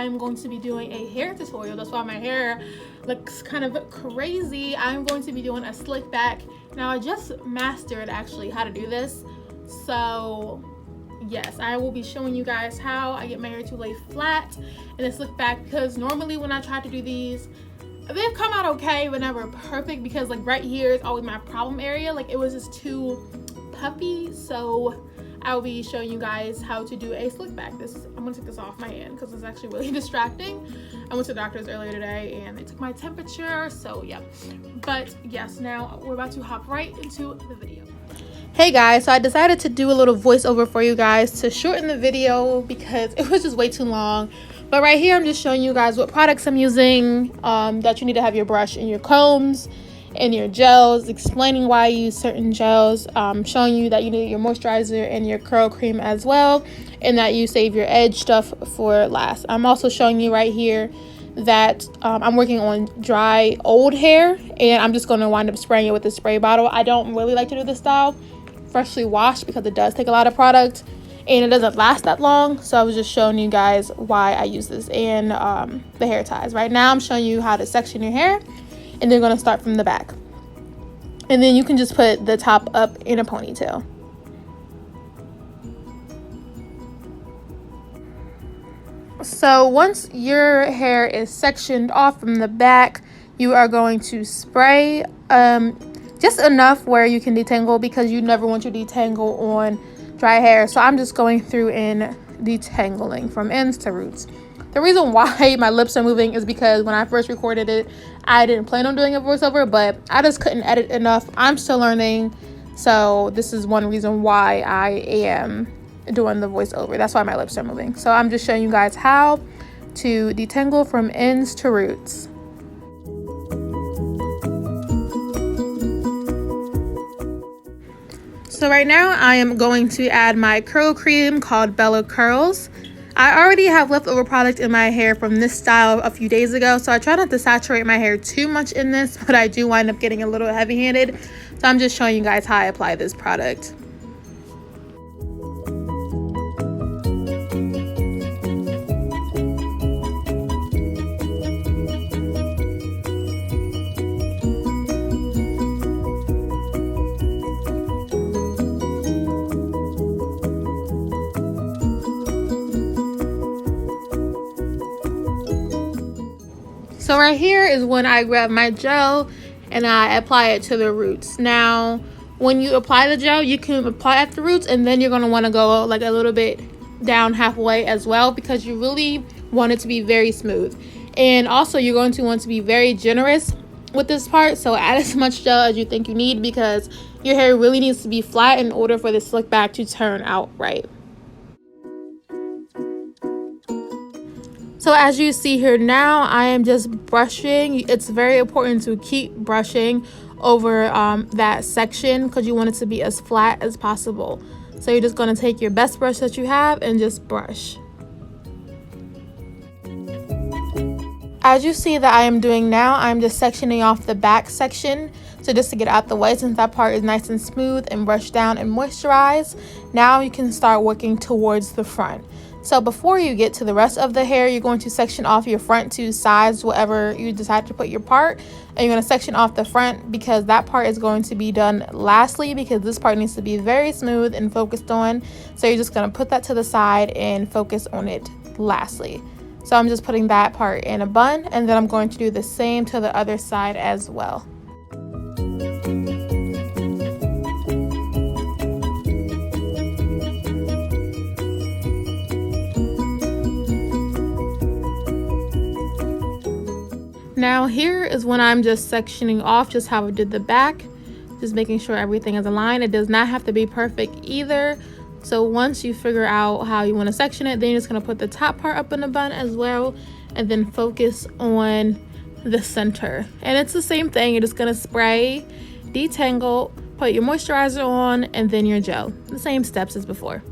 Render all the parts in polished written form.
I'm going to be doing a hair tutorial. That's why my hair looks kind of crazy. I'm going to be doing a slick back. Now I just mastered actually how to do this, so yes, I will be showing you guys how I get my hair to lay flat and a slick back, because normally when I try to do these, they've come out okay but never perfect, because like right here is always my problem area. Like it was just too puffy, so I'll be showing you guys how to do a slick back. I'm gonna take this off my hand because it's actually really distracting. I went to the doctor's earlier today and they took my temperature, so yeah. But yes, now we're about to hop right into the video. Hey guys, so I decided to do a little voiceover for you guys to shorten the video because it was just way too long. But right here I'm just showing you guys what products I'm using, that you need to have your brush and your combs and your gels, explaining why I use certain gels, showing you that you need your moisturizer and your curl cream as well, and that you save your edge stuff for last. I'm also showing you right here that I'm working on dry old hair, and I'm just going to wind up spraying it with a spray bottle. I don't really like to do this style freshly washed because it does take a lot of product and it doesn't last that long. So I was just showing you guys why I use this, and the hair ties. Right now I'm showing you how to section your hair, and they're going to start from the back, and then you can just put the top up in a ponytail. So once your hair is sectioned off from the back, you are going to spray just enough where you can detangle, because you never want to detangle on dry hair. So I'm just going through and detangling from ends to roots. The reason why my lips are moving is because when I first recorded it, I didn't plan on doing a voiceover, but I just couldn't edit enough. I'm still learning, so this is one reason why I am doing the voiceover. That's why my lips are moving. So I'm just showing you guys how to detangle from ends to roots. So right now I am going to add my curl cream called Bella Curls. I already have leftover product in my hair from this style a few days ago, so I try not to saturate my hair too much in this, but I do wind up getting a little heavy-handed. So I'm just showing you guys how I apply this product. So right here is when I grab my gel and I apply it to the roots. Now, when you apply the gel, you can apply at the roots, and then you're going to want to go like a little bit down halfway as well, because you really want it to be very smooth. And also you're going to want to be very generous with this part. So add as much gel as you think you need, because your hair really needs to be flat in order for the slick back to turn out right. So as you see here now, I am just brushing. It's very important to keep brushing over that section, because you want it to be as flat as possible. So you're just going to take your best brush that you have and just brush. As you see that I am doing now, I'm just sectioning off the back section. So just to get out the way, since that part is nice and smooth and brushed down and moisturized, now you can start working towards the front. So before you get to the rest of the hair, you're going to section off your front two sides, wherever you decide to put your part. And you're going to section off the front, because that part is going to be done lastly, because this part needs to be very smooth and focused on. So you're just going to put that to the side and focus on it lastly. So I'm just putting that part in a bun, and then I'm going to do the same to the other side as well. Now here is when I'm just sectioning off just how I did the back, just making sure everything is aligned. It does not have to be perfect either. So once you figure out how you want to section it, then you're just going to put the top part up in a bun as well, and then focus on the center. And it's the same thing. You're just going to spray, detangle, put your moisturizer on, and then your gel. The same steps as before.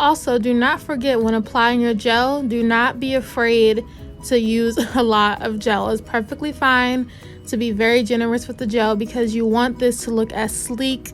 Also, do not forget when applying your gel, do not be afraid to use a lot of gel. It's perfectly fine to be very generous with the gel because you want this to look as sleek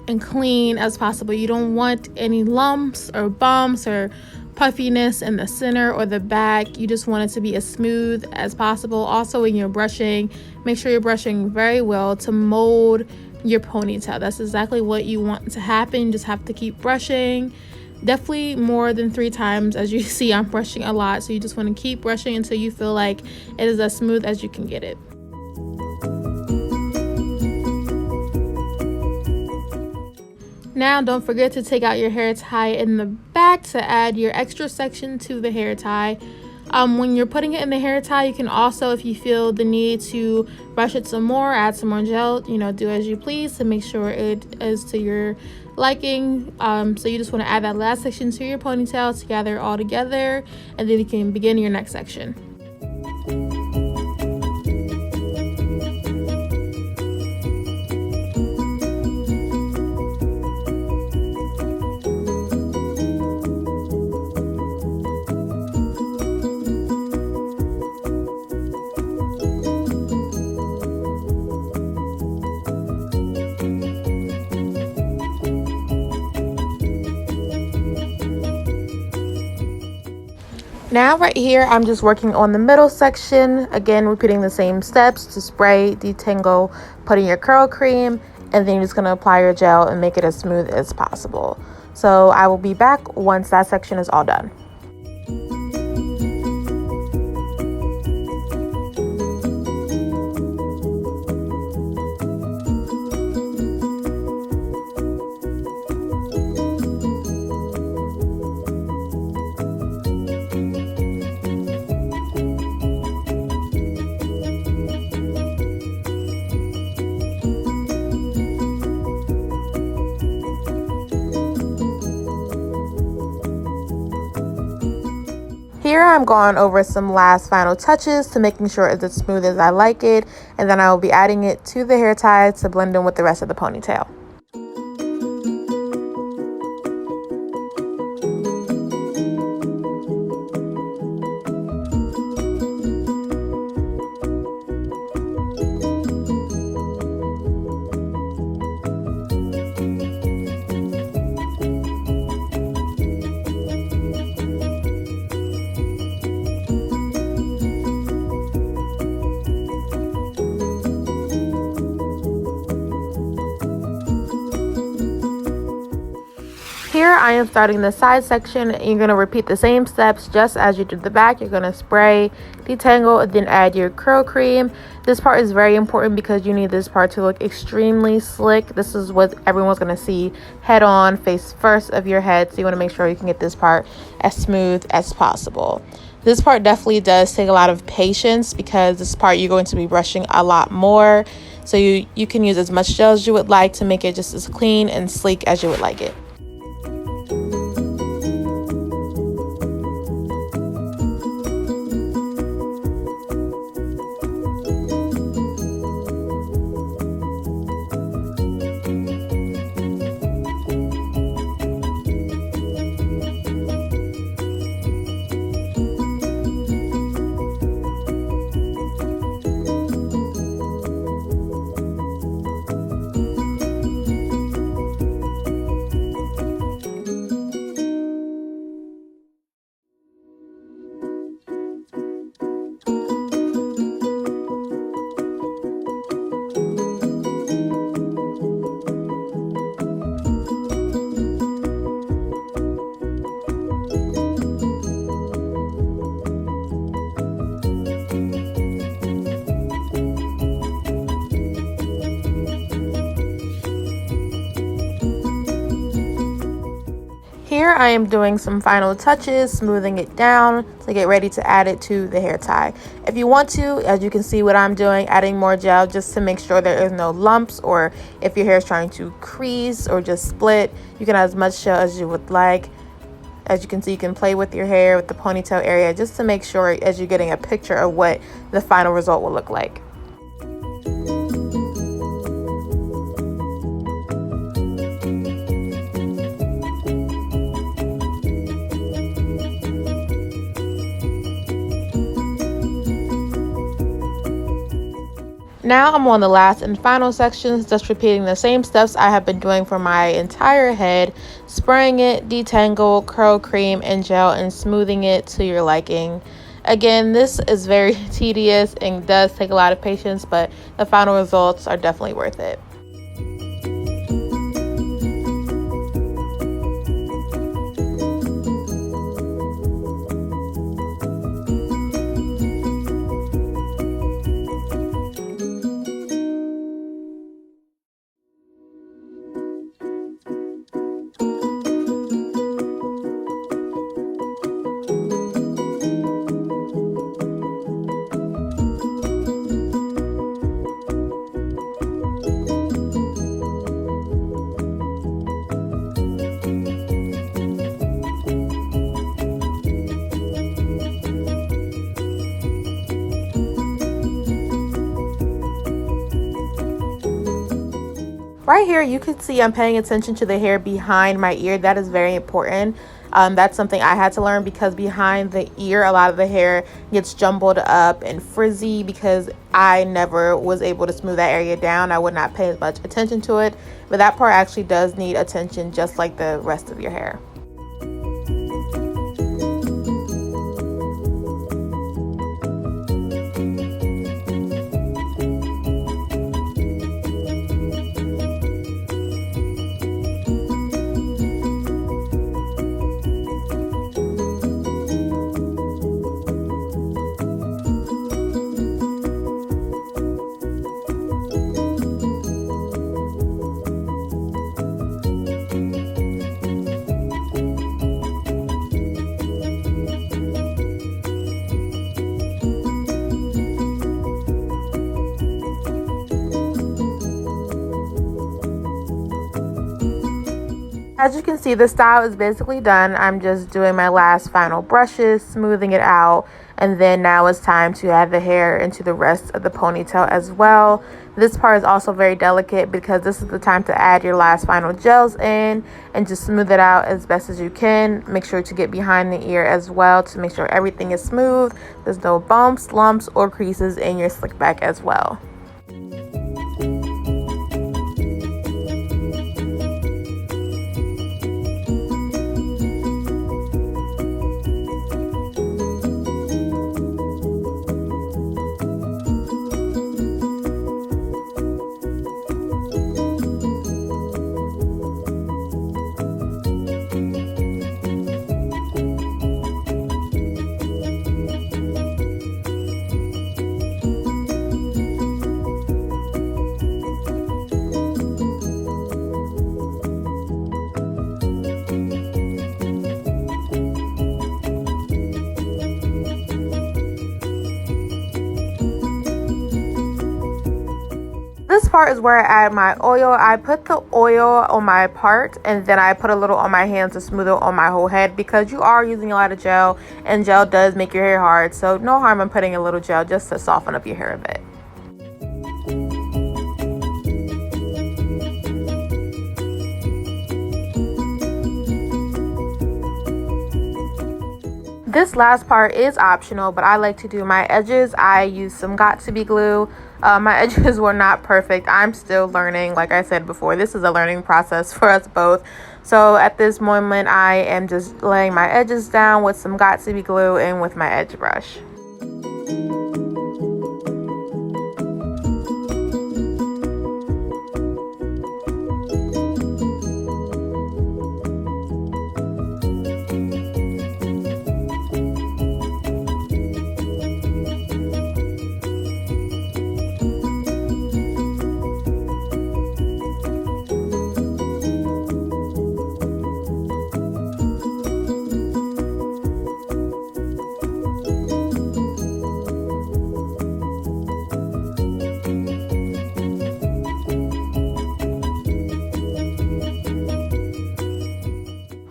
and clean as possible. You don't want any lumps or bumps or puffiness in the center or the back. You just want it to be as smooth as possible. Also, when you're brushing, make sure you're brushing very well to mold your ponytail. That's exactly what you want to happen. You just have to keep brushing, definitely more than 3 times. As you see, I'm brushing a lot, so you just want to keep brushing until you feel like it is as smooth as you can get it. Now don't forget to take out your hair tie in the back to add your extra section to the hair tie. When you're putting it in the hair tie, you can also, if you feel the need to brush it some more, add some more gel, do as you please to make sure it is to your liking. So you just want to add that last section to your ponytail to gather it all together, and then you can begin your next section. Now right here, I'm just working on the middle section. Again, repeating the same steps to spray, detangle, put in your curl cream, and then you're just going to apply your gel and make it as smooth as possible. So I will be back once that section is all done. Here I'm going over some last final touches to making sure it's as smooth as I like it, and then I will be adding it to the hair tie to blend in with the rest of the ponytail. Here I am starting the side section. You're going to repeat the same steps just as you did the back. You're going to spray, detangle, and then add your curl cream. This part is very important because you need this part to look extremely slick. This is what everyone's going to see head on, face first of your head. So you want to make sure you can get this part as smooth as possible. This part definitely does take a lot of patience because this part you're going to be brushing a lot more. So you can use as much gel as you would like to make it just as clean and sleek as you would like it. Here I am doing some final touches, smoothing it down to get ready to add it to the hair tie. If you want to, as you can see what I'm doing, adding more gel just to make sure there is no lumps, or if your hair is trying to crease or just split, you can add as much gel as you would like. As you can see, you can play with your hair, with the ponytail area, just to make sure as you're getting a picture of what the final result will look like. Now I'm on the last and final sections, just repeating the same steps I have been doing for my entire head, spraying it, detangle, curl cream, and gel, and smoothing it to your liking. Again, this is very tedious and does take a lot of patience, but the final results are definitely worth it. Right here, you can see I'm paying attention to the hair behind my ear. That is very important. That's something I had to learn because behind the ear, a lot of the hair gets jumbled up and frizzy because I never was able to smooth that area down. I would not pay as much attention to it, but that part actually does need attention just like the rest of your hair. As you can see, the style is basically done. I'm just doing my last final brushes, smoothing it out, and then now it's time to add the hair into the rest of the ponytail as well. This part is also very delicate because this is the time to add your last final gels in and just smooth it out as best as you can. Make sure to get behind the ear as well to make sure everything is smooth. There's no bumps, lumps, or creases in your slick back as well. This part is where I add my oil. I put the oil on my part and then I put a little on my hands to smooth it on my whole head because you are using a lot of gel and gel does make your hair hard. So no harm in putting a little gel just to soften up your hair a bit. This last part is optional, but I like to do my edges. I use some got2b glue. My edges were not perfect. I'm still learning. Like I said before, this is a learning process for us both. So at this moment, I am just laying my edges down with some got2b glue and with my edge brush.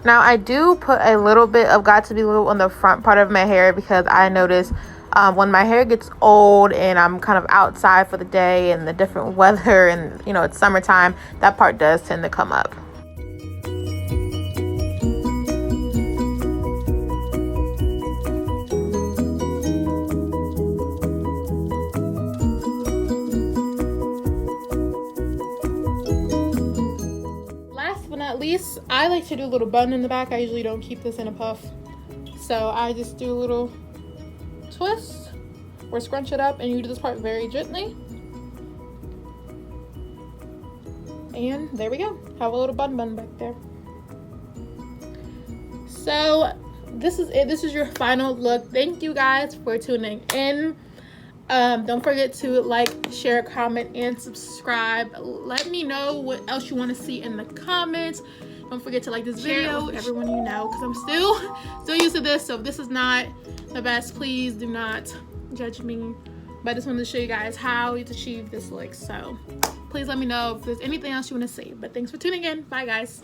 Now I do put a little bit of got2b glue on the front part of my hair because I notice when my hair gets old and I'm kind of outside for the day and the different weather and it's summertime, that part does tend to come up. at least I like to do a little bun in the back. I usually don't keep this in a puff, so I just do a little twist or scrunch it up, and you do this part very gently, and there we go. Have a little bun back there. So this is it. This is your final look. Thank you guys for tuning in. Don't forget to like, share, comment, and subscribe. Let me know what else you want to see in the comments. Don't forget to like this video with everyone you know, because I'm still used to this. So if this is not the best, please do not judge me. But I just wanted to show you guys how to achieve this look. So please let me know if there's anything else you want to see. But thanks for tuning in. Bye, guys.